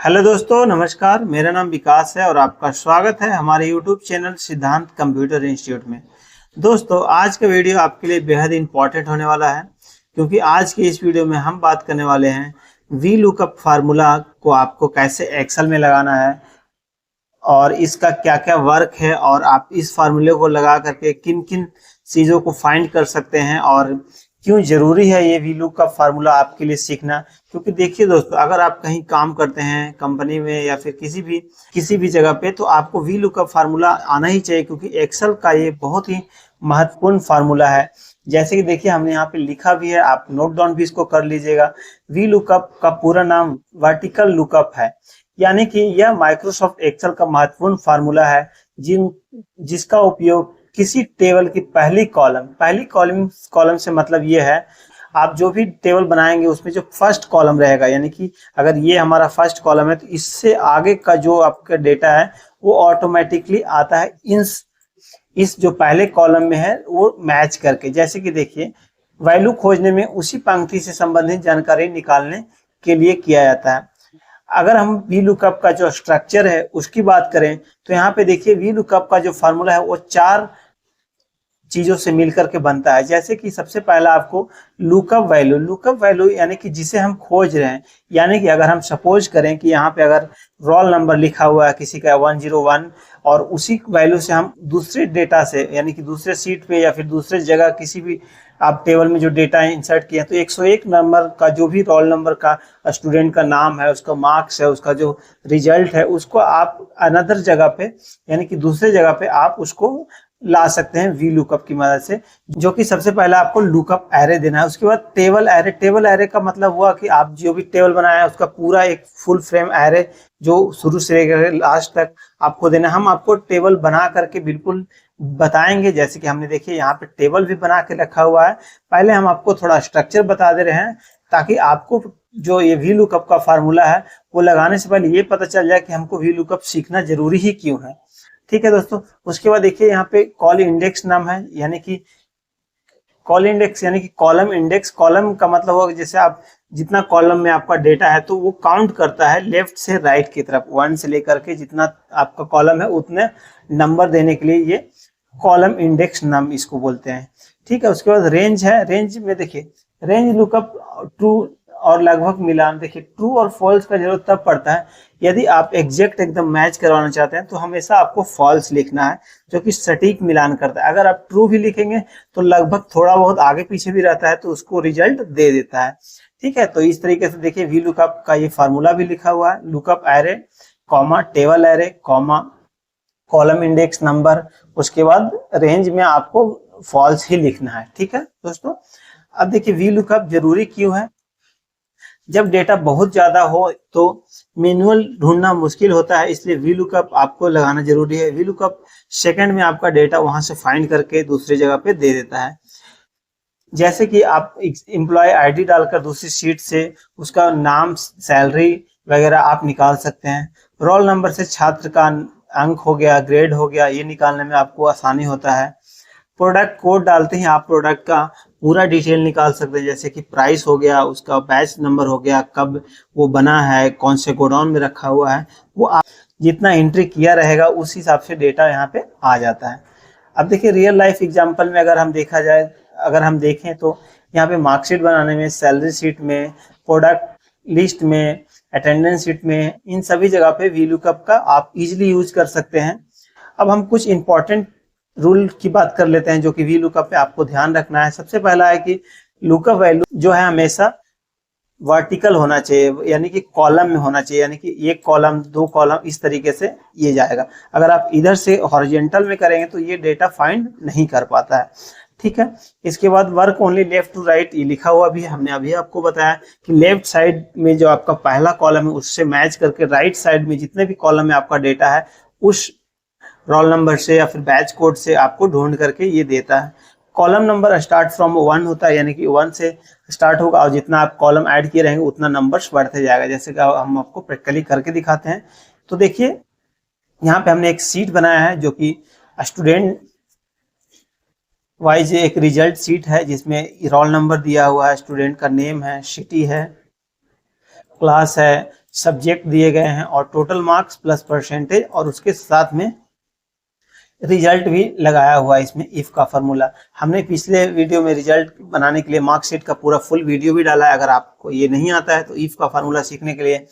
Hello दोस्तों, नमस्कार। मेरा नाम विकास है और आपका स्वागत है हमारे यूट्यूब चैनल सिद्धांत कंप्यूटर इंस्टीट्यूट में। दोस्तों, आज का वीडियो आपके लिए बेहद इंपॉर्टेंट होने वाला है, क्योंकि आज की इस वीडियो में हम बात करने वाले हैं वी लुकअप फार्मूला को आपको कैसे एक्सेल में लगाना है और इसका क्या क्या वर्क है और आप इस फार्मूले को लगा करके किन किन चीज़ों को फाइंड कर सकते हैं और क्यों जरूरी है ये वी लुक का फार्मूला आपके लिए सीखना। क्योंकि देखिए दोस्तों, अगर आप कहीं काम करते हैं कंपनी में या फिर किसी भी जगह पे, तो आपको वी लुक का फार्मूला आना ही चाहिए, क्योंकि एक्सेल का ये बहुत ही महत्वपूर्ण फार्मूला है। जैसे कि देखिए, हमने यहाँ पे लिखा भी है, आप नोट डाउन भी इसको कर लीजिएगा। वी लुकअप का पूरा नाम वर्टिकल लुकअप है, यानी कि यह माइक्रोसॉफ्ट एक्सेल का महत्वपूर्ण फार्मूला है जिसका उपयोग किसी टेबल की पहली कॉलम से मतलब ये है, आप जो भी टेबल बनाएंगे उसमें जो फर्स्ट कॉलम रहेगा, यानी कि अगर ये हमारा फर्स्ट कॉलम है तो इससे आगे का जो आपका डेटा है वो ऑटोमेटिकली आता है इस जो पहले कॉलम में है वो मैच करके। जैसे कि देखिए, वैल्यू खोजने में उसी पंक्ति से संबंधित जानकारी निकालने के लिए किया जाता है। अगर हम वी लुकअप का जो स्ट्रक्चर है उसकी बात करें तो यहाँ पे देखिए, वी लुकअप का जो फार्मूला है वो 4 चीजों से मिलकर के बनता है। जैसे कि सबसे पहला आपको लुकअप वैल्यू यानी कि जिसे हम खोज रहे हैं, यानी कि अगर हम सपोज करें कि यहाँ पे अगर रोल नंबर लिखा हुआ है किसी का 101 और उसी वैल्यू से हम दूसरे डेटा से, यानी कि दूसरे सीट पे या फिर दूसरे जगह किसी भी आप टेबल में जो डेटा इंसर्ट किए तो 101 नंबर का जो भी रोल नंबर का स्टूडेंट का नाम है, उसका मार्क्स है, उसका जो रिजल्ट है, उसको आप अनदर जगह पे यानी कि दूसरे जगह पे आप उसको ला सकते हैं वी लुकअप की मदद से। जो कि सबसे पहले आपको लुकअप एरे देना है। उसके बाद टेबल एरे का मतलब हुआ कि आप जो भी टेबल बनाया है उसका पूरा एक फुल फ्रेम एरे जो शुरू से लेकर लास्ट तक आपको देना। हम आपको टेबल बना करके बिल्कुल बताएंगे, जैसे कि हमने देखिए यहाँ पे टेबल भी बना के रखा हुआ है। पहले हम आपको थोड़ा स्ट्रक्चर बता दे रहे हैं ताकि आपको जो ये वी लुकअप का फार्मूला है वो लगाने से पहले ये पता चल जाए कि हमको वी लुकअप सीखना जरूरी ही क्यों है। ठीक है दोस्तों, उसके बाद देखिए यहाँ पे कॉल इंडेक्स नाम है, यानी कि कॉल इंडेक्स यानी कि कॉलम इंडेक्स। कॉलम का मतलब होगा जैसे आप जितना कॉलम में आपका डेटा है तो वो काउंट करता है लेफ्ट से राइट की तरफ, 1 से लेकर के जितना आपका कॉलम है उतने नंबर देने के लिए ये कॉलम इंडेक्स नाम इसको बोलते हैं। ठीक है, उसके बाद रेंज है। रेंज में देखिए, रेंज लुकअप ट्रू और लगभग मिलान। देखिए, ट्रू और फॉल्स का जरूरत तब पड़ता है यदि आप एग्जैक्ट एकदम मैच करवाना चाहते हैं, तो हमेशा आपको फॉल्स लिखना है, जो कि सटीक मिलान करता है। अगर आप ट्रू भी लिखेंगे तो लगभग थोड़ा बहुत आगे पीछे भी रहता है तो उसको रिजल्ट दे देता है। ठीक है, तो इस तरीके से देखिए वी लुकअप का ये फार्मूला भी लिखा हुआ है, lookup array comma table array comma column index number, उसके बाद रेंज में आपको फॉल्स ही लिखना है। ठीक है दोस्तों, अब देखिए वी लुकअप जरूरी क्यों है। जब डेटा बहुत ज्यादा हो तो मैनुअल ढूंढना मुश्किल होता है, इसलिए वी लुकअप आपको लगाना जरूरी है। वी लुकअप सेकंड में आपका डेटा वहां से फाइंड करके दूसरी जगह पे दे देता है। जैसे कि आप एम्प्लॉय आईडी डालकर दूसरी शीट से उसका नाम, सैलरी वगैरह आप निकाल सकते हैं। रोल नंबर से छात्र का अंक हो गया, ग्रेड हो गया, ये निकालने में आपको आसानी होता है। प्रोडक्ट कोड डालते ही आप प्रोडक्ट का पूरा डिटेल निकाल सकते हैं, जैसे कि प्राइस हो गया, उसका बैच नंबर हो गया, कब वो बना है, कौन से गोडाउन में रखा हुआ है, वो आप जितना एंट्री किया रहेगा उस हिसाब से डेटा यहाँ पे आ जाता है। अब देखिए रियल लाइफ एग्जांपल में अगर हम देखें तो यहाँ पे मार्कशीट बनाने में, सैलरी शीट में, प्रोडक्ट लिस्ट में, अटेंडेंस शीट में, इन सभी जगह पे वी लुकअप का आप इजिली यूज कर सकते हैं। अब हम कुछ इंपॉर्टेंट रूल की बात कर लेते हैं जो कि वी लुकअप पे आपको ध्यान रखना है। सबसे पहला है कि लुकअप वैल्यू जो है हमेशा वर्टिकल होना चाहिए, यानी कि कॉलम में होना चाहिए, यानी कि एक कॉलम, 2 कॉलम, इस तरीके से ये जाएगा। अगर आप इधर से हॉरिजॉन्टल में करेंगे तो ये डेटा फाइंड नहीं कर पाता है। ठीक है, इसके बाद work only left to right, ये लिखा हुआ भी हमने अभी आपको बताया कि लेफ्ट साइड में जो आपका पहला कॉलम है उससे मैच करके राइट साइड में जितने भी कॉलम में आपका डेटा है उस रोल नंबर से या फिर बैच कोड से आपको ढूंढ करके ये देता है। कॉलम नंबर स्टार्ट फ्रॉम 1 होता है, यानी कि 1 से स्टार्ट होगा और जितना आप कॉलम ऐड किए रहेंगे उतना नंबर्स बढ़ते जाएगा। जैसे कि हम आपको प्रैक्टिकली करके दिखाते हैं। तो देखिए यहाँ पे हमने एक सीट बनाया है जो कि स्टूडेंट वाइज एक रिजल्ट सीट है, जिसमें रोल नंबर दिया हुआ है, स्टूडेंट का नेम है, सिटी है, क्लास है, सब्जेक्ट दिए गए हैं और टोटल मार्क्स प्लस परसेंटेज, और उसके साथ में रिजल्ट भी लगाया हुआ है इसमें इफ का फॉर्मूला। हमने पिछले वीडियो में रिजल्ट बनाने के लिए मार्कशीट का पूरा फुल वीडियो भी डाला है। अगर आपको ये नहीं आता है तो इफ का फॉर्मूला सीखने के लिए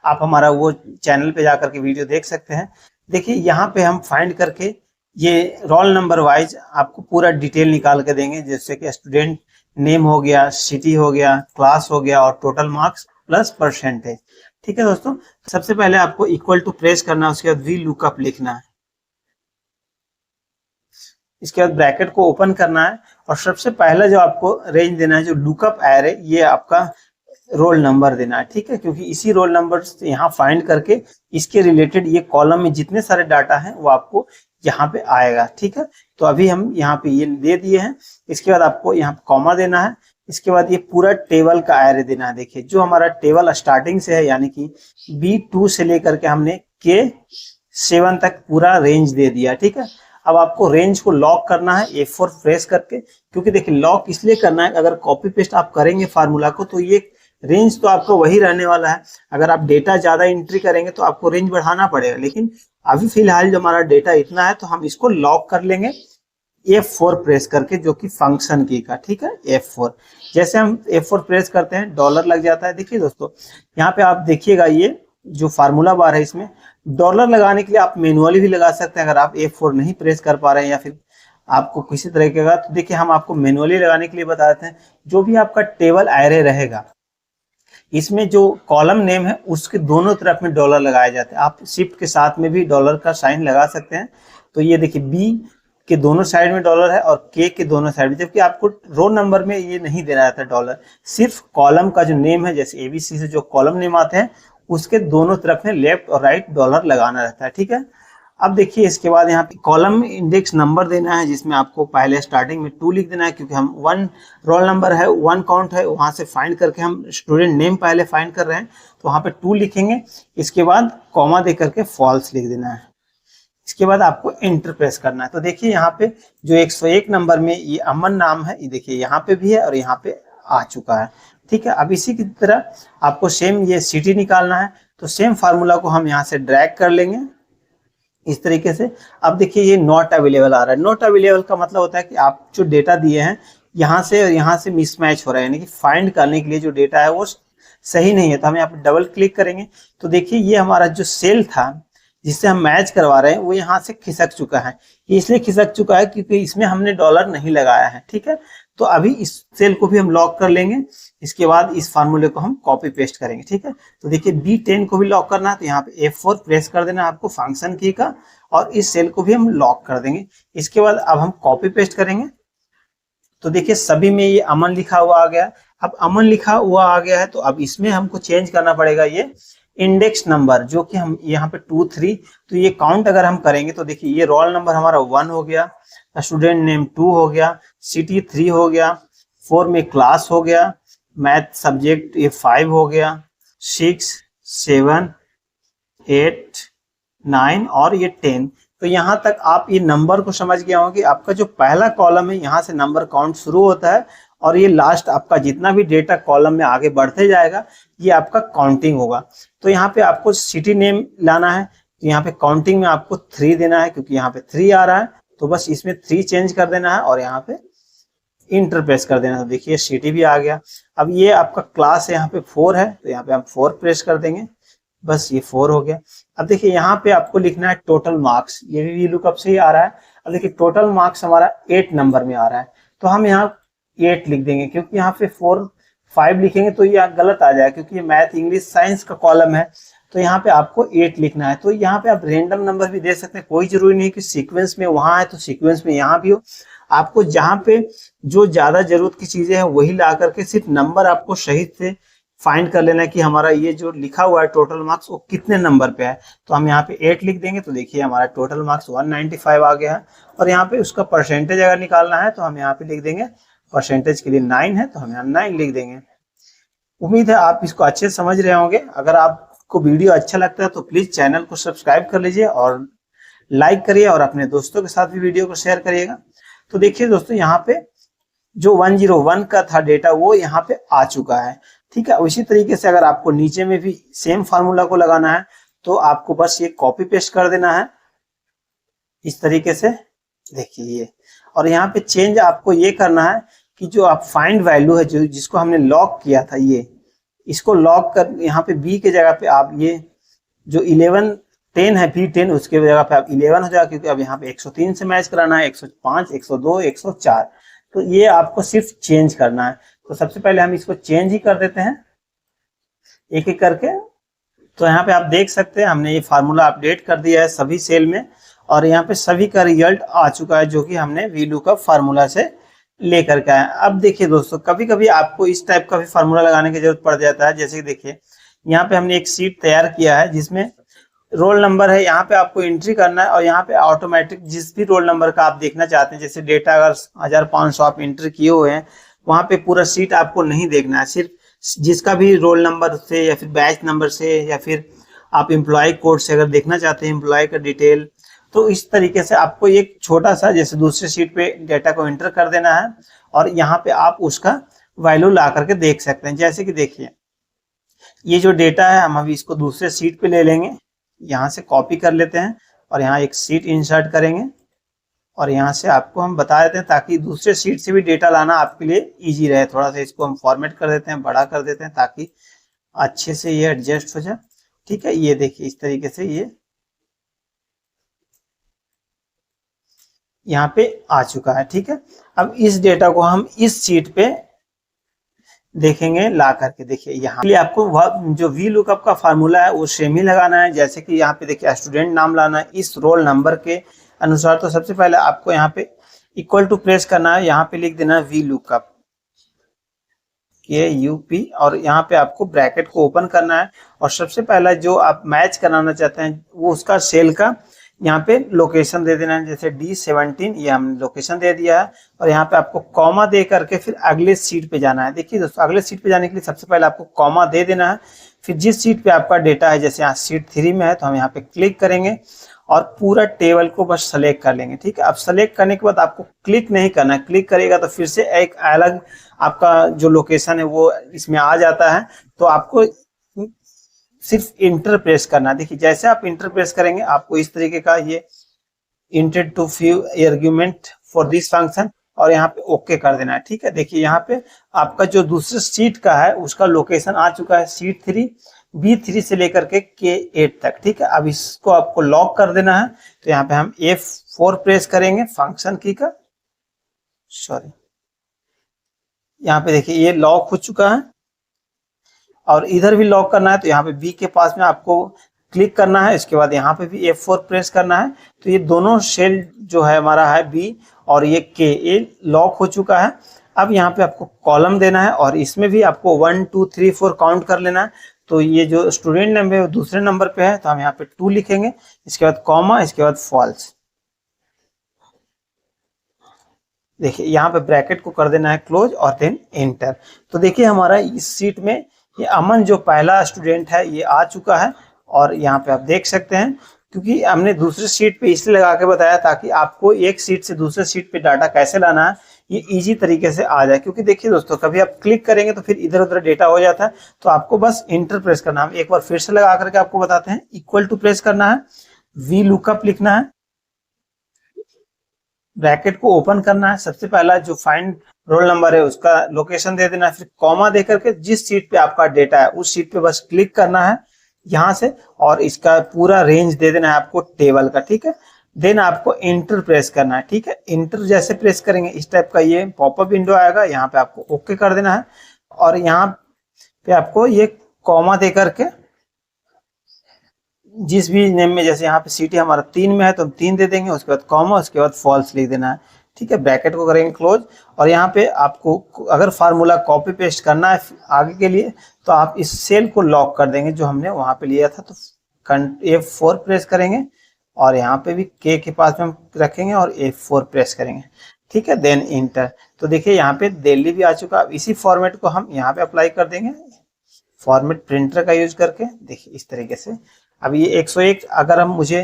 आप हमारा वो चैनल पे जाकर के वीडियो देख सकते हैं। देखिए यहाँ पे हम फाइंड करके ये रोल नंबर वाइज आपको पूरा डिटेल निकाल के देंगे, जैसे कि स्टूडेंट नेम हो गया, सिटी हो गया, क्लास हो गया और टोटल मार्क्स प्लस परसेंटेज। ठीक है दोस्तों, सबसे पहले आपको इक्वल टू प्रेस करना है, उसके बाद वी लुकअप लिखना है, इसके बाद ब्रैकेट को ओपन करना है और सबसे पहला जो आपको रेंज देना है, जो लुकअप एरे, ये आपका रोल नंबर देना है। ठीक है, क्योंकि इसी रोल नंबर से यहाँ फाइंड करके इसके रिलेटेड ये कॉलम में जितने सारे डाटा हैं वो आपको यहाँ पे आएगा। ठीक है, तो अभी हम यहाँ पे ये दे दिए हैं। इसके बाद आपको यहाँ पे कॉमा देना है, इसके बाद ये पूरा टेबल का एरे देना है। देखिए जो हमारा टेबल स्टार्टिंग से है, यानी कि B2 से लेकर के हमने K7 तक पूरा रेंज दे दिया। ठीक है, अब आपको रेंज को लॉक करना है F4 प्रेस करके, क्योंकि देखिए लॉक इसलिए करना है, अगर कॉपी पेस्ट आप करेंगे फार्मूला को तो ये रेंज तो आपको वही रहने वाला है। अगर आप डेटा ज्यादा एंट्री करेंगे तो आपको रेंज बढ़ाना पड़ेगा, लेकिन अभी फिलहाल जो हमारा डेटा इतना है तो हम इसको लॉक कर लेंगे F4 प्रेस करके, जो कि फंक्शन की का। ठीक है, F4 जैसे हम F4 प्रेस करते हैं डॉलर लग जाता है। देखिए दोस्तों यहाँ पे आप देखिएगा, ये जो फार्मूला बार है इसमें डॉलर लगाने के लिए आप मैनुअली भी लगा सकते हैं। अगर आप F4 नहीं प्रेस कर पा रहे हैं या फिर आपको किसी तरीके का, तो देखिए हम आपको मैनुअली लगाने के लिए बता देते हैं। जो भी आपका टेबल एरे रहेगा, इसमें जो कॉलम नेम है उसके दोनों तरफ में डॉलर लगाए जाते हैं। आप शिफ्ट के साथ में भी डॉलर का साइन लगा सकते हैं। तो ये देखिए बी के दोनों साइड में डॉलर है और के दोनों साइड में, जबकि आपको रोल नंबर में ये नहीं देना रहता डॉलर, सिर्फ कॉलम का जो नेम है, जैसे ABC से जो कॉलम नेम आते हैं उसके दोनों तरफ में लेफ्ट और राइट डॉलर लगाना रहता है। ठीक है, अब देखिए इसके बाद यहाँ पे कॉलम इंडेक्स नंबर देना है, जिसमें आपको पहले स्टार्टिंग में 2 लिख देना है, क्योंकि हम 1 रोल नंबर है, 1 काउंट है, वहां से फाइंड करके हम स्टूडेंट नेम पहले फाइंड कर रहे हैं तो वहां पे 2 लिखेंगे। इसके बाद कॉमा दे करके फॉल्स लिख देना है। इसके बाद आपको एंटर प्रेस करना है। तो देखिए यहाँ पे जो 101 नंबर में ये अमन नाम है, ये देखिए यहाँ पे भी है और यहाँ पे आ चुका है। ठीक है, अब इसी की तरह आपको सेम ये सिटी निकालना है, तो सेम फार्मूला को हम यहाँ से ड्रैग कर लेंगे इस तरीके से। अब देखिए ये नॉट अवेलेबल आ रहा है। नॉट अवेलेबल का मतलब होता है कि आप जो डेटा दिए हैं यहाँ से और यहाँ से मिसमैच हो रहा है, यानी कि फाइंड करने के लिए जो डेटा है वो सही नहीं है। तो हम यहाँ पे डबल क्लिक करेंगे तो देखिए ये हमारा जो सेल था जिससे हम मैच करवा रहे हैं वो यहाँ से खिसक चुका है। ये इसलिए खिसक चुका है क्योंकि इसमें हमने डॉलर नहीं लगाया है। ठीक है, तो अभी इस सेल को भी हम लॉक कर लेंगे। इसके बाद इस फार्मूले को हम कॉपी पेस्ट करेंगे। ठीक है, तो देखिए B10 को भी लॉक करना है, तो यहाँ पे F4 प्रेस कर देना है आपको फंक्शन की का, और इस सेल को भी हम लॉक कर देंगे। इसके बाद अब हम कॉपी पेस्ट करेंगे तो देखिए सभी में ये अमन लिखा हुआ आ गया। अब अमन लिखा हुआ आ गया है तो अब इसमें हमको चेंज करना पड़ेगा ये इंडेक्स नंबर, जो कि हम यहाँ पे 2 3, तो ये काउंट अगर हम करेंगे तो देखिए ये रोल नंबर हमारा 1 हो गया, स्टूडेंट नेम 2 हो गया, सिटी 3 हो गया, 4 में क्लास हो गया, मैथ सब्जेक्ट ये 5 हो गया, 6 7 8 9 और ये 10। तो यहाँ तक आप ये नंबर को समझ गए होंगे। आपका जो पहला कॉलम है यहाँ से नंबर काउंट शुरू होता है और ये लास्ट आपका जितना भी डेटा कॉलम में आगे बढ़ते जाएगा ये आपका काउंटिंग होगा। तो यहाँ पे आपको सिटी नेम लाना है, तो यहाँ पे काउंटिंग में आपको 3 देना है, क्योंकि यहाँ पे 3 आ रहा है तो बस इसमें 3 चेंज कर देना है और यहाँ पे इंटर प्रेस कर देना है। तो देखिए सिटी भी आ गया। अब ये आपका क्लास है, यहाँ पे 4 है तो यहाँ पे हम 4 प्रेस कर देंगे, बस ये 4 हो गया। अब देखिए यहाँ पे आपको लिखना है टोटल मार्क्स, ये भी लुकअप से ही आ रहा है। अब देखिए टोटल मार्क्स हमारा 8 नंबर में आ रहा है तो हम यहाँ 8 लिख देंगे, क्योंकि यहाँ पे 4 5 लिखेंगे तो ये गलत आ जाएगा, क्योंकि ये मैथ इंग्लिश साइंस का कॉलम है। तो यहाँ पे आपको 8 लिखना है। तो यहाँ पे आप रेंडम नंबर भी दे सकते हैं, कोई जरूरी नहीं कि सीक्वेंस में वहां है तो सीक्वेंस में यहाँ भी हो। आपको जहाँ पे जो ज्यादा जरूरत की चीजें हैं वही ला करके सिर्फ नंबर आपको सही से फाइंड कर लेना है कि हमारा ये जो लिखा हुआ है टोटल मार्क्स वो कितने नंबर पे है। तो हम यहाँ पे 8 लिख देंगे तो देखिए हमारा टोटल मार्क्स 195 आ गया है। और यहाँ पे उसका परसेंटेज अगर निकालना है तो हम यहाँ पे लिख देंगे, परसेंटेज के लिए 9 है तो हम यहाँ 9 लिख देंगे। उम्मीद है आप इसको अच्छे से समझ रहे होंगे। अगर आपको वीडियो अच्छा लगता है तो प्लीज चैनल को सब्सक्राइब कर लीजिए और लाइक करिए और अपने दोस्तों के साथ भी वीडियो को शेयर करिएगा। तो देखिए दोस्तों यहाँ पे जो 101 का था डेटा वो यहाँ पे आ चुका है। ठीक ठीक है। उसी तरीके से अगर आपको नीचे में भी सेम फार्मूला को लगाना है तो आपको बस ये कॉपी पेस्ट कर देना है इस तरीके से, देखिए ये। और यहाँ पे चेंज आपको ये करना है कि जो आप फाइंड वैल्यू है जो जिसको हमने लॉक किया था, ये इसको लॉक कर, यहाँ पे बी के जगह पे आप ये जो 11 10 है B10 उसके जगह पे आप 11 हो जाएगा, क्योंकि अब यहाँ पे 103 से मैच कराना है, 105, 102, 104। तो ये आपको सिर्फ चेंज करना है। तो सबसे पहले हम इसको चेंज ही कर देते हैं एक एक करके। तो यहाँ पे आप देख सकते हैं हमने ये फार्मूला अपडेट कर दिया है सभी सेल में, और यहाँ पे सभी का रिजल्ट आ चुका है जो कि हमने VLOOKUP फार्मूला से लेकर के आए। अब देखिए दोस्तों, कभी कभी आपको इस टाइप का भी फार्मूला लगाने की जरूरत पड़ जाता है। जैसे कि देखिए यहाँ पे हमने एक शीट तैयार किया है जिसमें रोल नंबर है, यहाँ पे आपको एंट्री करना है, और यहाँ पे ऑटोमेटिक जिस भी रोल नंबर का आप देखना चाहते हैं, जैसे डेटा अगर 1500 आप एंट्री किए हुए हैं, वहां पे पूरा शीट आपको नहीं देखना है, सिर्फ जिसका भी रोल नंबर से या फिर बैच नंबर से या फिर आप एम्प्लॉय कोड से अगर देखना चाहते हैं एम्प्लॉय का डिटेल, तो इस तरीके से आपको एक छोटा सा जैसे दूसरे शीट पे डेटा को एंटर कर देना है, और यहाँ पे आप उसका वैल्यू ला करके देख सकते हैं। जैसे कि देखिए ये जो डेटा है हम अभी इसको दूसरे शीट पे ले लेंगे, यहाँ से कॉपी कर लेते हैं और यहाँ एक शीट इंसर्ट करेंगे, और यहाँ से आपको हम बता देते हैं ताकि दूसरे शीट से भी डेटा लाना आपके लिए इजी रहे। थोड़ा सा इसको हम फॉर्मेट कर देते हैं, बड़ा कर देते हैं ताकि अच्छे से ये एडजस्ट हो जाए। ठीक है, ये देखिए इस तरीके से ये यहाँ पे आ चुका है। ठीक है, अब इस डेटा को हम इस शीट पे देखेंगे ला करके। देखिए यहाँ लिए आपको जो VLOOKUP का फार्मूला है वो सेम ही लगाना है। जैसे कि यहाँ पे देखिए स्टूडेंट नाम लाना है इस रोल नंबर के अनुसार। तो सबसे पहले आपको यहाँ पे इक्वल टू प्रेस करना है, यहाँ पे लिख देना है VLOOKUP KUP, और यहाँ पे आपको ब्रैकेट को ओपन करना है, और सबसे पहला जो आप मैच कराना चाहते हैं वो उसका सेल का यहाँ पे लोकेशन दे देना है। जैसे D17 ये हमने लोकेशन दे दिया है, और यहाँ पे आपको कॉमा दे करके फिर अगले सीट पे जाना है। देखिए दोस्तों, अगले सीट पे जाने के लिए सबसे पहले आपको कॉमा दे देना है, फिर जिस सीट पे आपका डेटा है, जैसे यहाँ शीट 3 में है तो हम यहाँ पे क्लिक करेंगे और पूरा टेबल को बस सेलेक्ट कर लेंगे। ठीक है, अब सेलेक्ट करने के बाद आपको क्लिक नहीं करना है, क्लिक करेगा तो फिर से एक अलग आपका जो लोकेशन है वो इसमें आ जाता है। तो आपको सिर्फ इंटर प्रेस करना है। देखिए जैसे आप इंटर प्रेस करेंगे आपको इस तरीके का ये enter two few argument for this function, और यहाँ पे ओके कर देना है। ठीक है, देखिए यहाँ पे आपका जो दूसरे सीट का है उसका लोकेशन आ चुका है, सीट 3 B3 से लेकर के K8 तक। ठीक है, अब इसको आपको लॉक कर देना है। तो यहाँ पे हम F4 प्रेस करेंगे फंक्शन की का, सॉरी, यहाँ पे देखिए ये लॉक हो चुका है, और इधर भी लॉक करना है। तो यहाँ पे B के पास में आपको क्लिक करना है, इसके बाद यहाँ पे भी F4 प्रेस करना है। तो ये दोनों सेल जो है हमारा है B और ये K, ये लॉक हो चुका है। अब यहाँ पे आपको कॉलम देना है, और इसमें भी आपको 1 2 3 4 काउंट कर लेना है। तो ये जो स्टूडेंट नेम है वो दूसरे नंबर पे है, तो हम यहाँ पे 2 लिखेंगे, इसके बाद कॉमा, इसके बाद फॉल्स। देखिए यहाँ पे ब्रैकेट को कर देना है क्लोज और देन एंटर। तो देखिए हमारा इस सीट में ये अमन जो पहला स्टूडेंट है ये आ चुका है, और यहाँ पे आप देख सकते हैं, क्योंकि हमने दूसरे सीट पे इसलिए लगा के बताया ताकि आपको एक सीट से दूसरे सीट पे डाटा कैसे लाना है ये इजी तरीके से आ जाए। क्योंकि देखिए दोस्तों, कभी आप क्लिक करेंगे तो फिर इधर उधर डेटा हो जाता है, तो आपको बस इंटर प्रेस करना है। हम एक बार फिर से लगा करके आपको बताते हैं, इक्वल टू प्रेस करना है, VLOOKUP लिखना है, ब्रैकेट को ओपन करना है, सबसे पहला जो फाइंड रोल नंबर है उसका लोकेशन दे देना है, फिर कॉमा दे करके जिस सीट पे आपका डेटा है उस सीट पे बस क्लिक करना है यहाँ से, और इसका पूरा रेंज दे देना है आपको टेबल का। ठीक है, देन आपको इंटर प्रेस करना है। ठीक है, इंटर जैसे प्रेस करेंगे इस टाइप का ये पॉपअप विंडो आएगा, यहाँ पे आपको ओके कर देना है, और यहाँ पे आपको ये कॉमा दे करके जिस भी नेम में, जैसे यहाँ पे सिटी हमारा 3 में है तो हम 3 दे देंगे, उसके बाद कॉमा, उसके बाद फॉल्स लिख देना है। ठीक है, ब्रैकेट को करेंगे क्लोज, और यहाँ पे आपको अगर फार्मूला कॉपी पेस्ट करना है आगे के लिए तो आप इस सेल को लॉक कर देंगे जो हमने वहां पे लिया था। तो F4 प्रेस करेंगे, और यहाँ पे भी K के पास में हम रखेंगे और F4 प्रेस करेंगे। ठीक है, देन इंटर। तो देखिए यहाँ पे दिल्ली भी आ चुका। अब इसी फॉर्मेट को हम यहाँ पे अप्लाई कर देंगे, फॉर्मेट प्रिंटर का यूज करके। देखिए इस तरीके से अब ये 101, अगर हम मुझे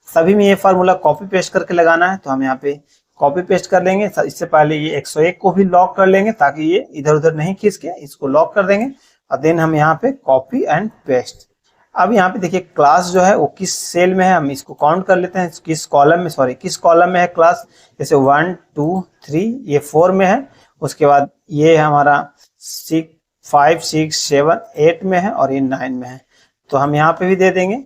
सभी में ये फार्मूला कॉपी पेस्ट करके लगाना है तो हम यहाँ पे कॉपी पेस्ट कर लेंगे। इससे पहले ये 101 को भी लॉक कर लेंगे ताकि ये इधर उधर नहीं खींच के, इसको लॉक कर देंगे, और देन हम यहाँ पे कॉपी एंड पेस्ट। अब यहाँ पे देखिए क्लास जो है वो किस सेल में है, हम इसको काउंट कर लेते हैं, किस कॉलम में, सॉरी किस कॉलम में है क्लास। जैसे 1 2 3 ये 4 में है, उसके बाद ये हमारा 6 5 6 7 8 में है और ये 9 में है। तो हम यहाँ पे भी दे देंगे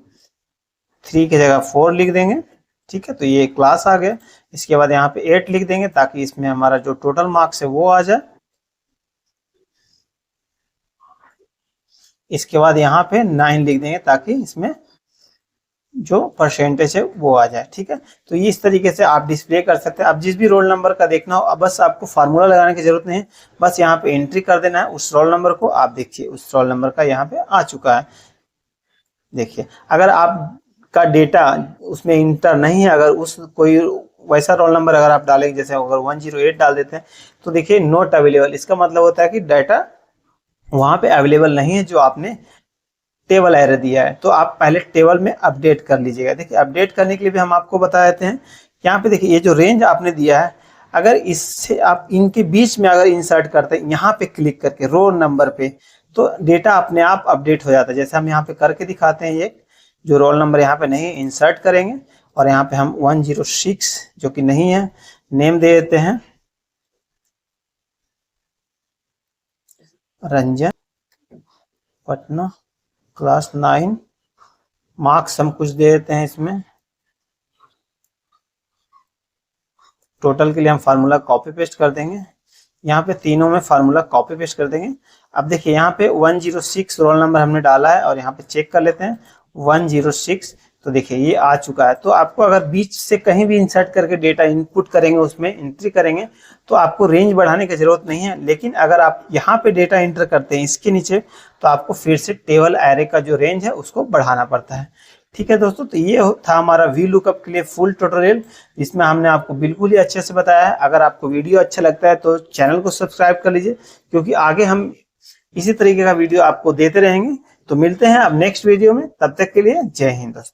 3 की जगह 4 लिख देंगे, ठीक है। तो ये क्लास आ गया। इसके बाद यहाँ पे 8 लिख देंगे ताकि इसमें हमारा जो टोटल मार्क्स है वो आ जाए। इसके बाद यहाँ पे 9 लिख देंगे ताकि इसमें जो परसेंटेज है वो आ जाए, ठीक है। तो इस तरीके से आप डिस्प्ले कर सकते हैं। आप जिस भी रोल नंबर का देखना हो, अब बस आपको फार्मूला लगाने की जरूरत नहीं है, बस यहाँ पे एंट्री कर देना है उस रोल नंबर को। आप देखिए उस रोल नंबर का यहाँ पे आ चुका है। देखिए अगर आपका डेटा उसमें इंटर नहीं है, अगर उस कोई वैसा रोल नंबर अगर आप डालेंगे, जैसे अगर 108 डाल देते हैं तो देखिए नॉट अवेलेबल, इसका मतलब होता है कि डाटा वहां पे अवेलेबल नहीं है जो आपने टेबल एरर दिया है। तो आप पहले टेबल में अपडेट कर लीजिएगा। देखिए अपडेट करने के लिए भी हम आपको बता देते हैं। यहाँ पे देखिए ये जो रेंज आपने दिया है, अगर इससे आप इनके बीच में अगर इंसर्ट करते हैं यहाँ पे क्लिक करके रोल नंबर पे, तो डेटा अपने आप अपडेट हो जाता है। जैसे हम यहाँ पे करके दिखाते हैं, ये जो रोल नंबर यहाँ पे नहीं है इंसर्ट करेंगे और यहाँ पे हम 106 जो कि नहीं है नेम दे देते हैं रंजन पटना क्लास 9, मार्क्स हम कुछ दे देते हैं इसमें। टोटल के लिए हम फार्मूला कॉपी पेस्ट कर देंगे, यहाँ पे तीनों में फार्मूला कॉपी पेस्ट कर देंगे। अब देखिए यहाँ पे 106 रोल नंबर हमने डाला है और यहाँ पे चेक कर लेते हैं 106, तो देखिए ये आ चुका है। तो आपको अगर बीच से कहीं भी इंसर्ट करके डेटा इनपुट करेंगे, उसमें एंट्री करेंगे, तो आपको रेंज बढ़ाने की जरूरत नहीं है। लेकिन अगर आप यहाँ पे डेटा एंटर करते हैं इसके नीचे, तो आपको फिर से टेबल एरे का जो रेंज है उसको बढ़ाना पड़ता है, ठीक है दोस्तों। तो ये था हमारा वी लुकअप के लिए फुल ट्यूटोरियल, जिसमें हमने आपको बिल्कुल ही अच्छे से बताया है। अगर आपको वीडियो अच्छा लगता है तो चैनल को सब्सक्राइब कर लीजिए, क्योंकि आगे हम इसी तरीके का वीडियो आपको देते रहेंगे। तो मिलते हैं अब नेक्स्ट वीडियो में, तब तक के लिए जय हिंद दोस्तों।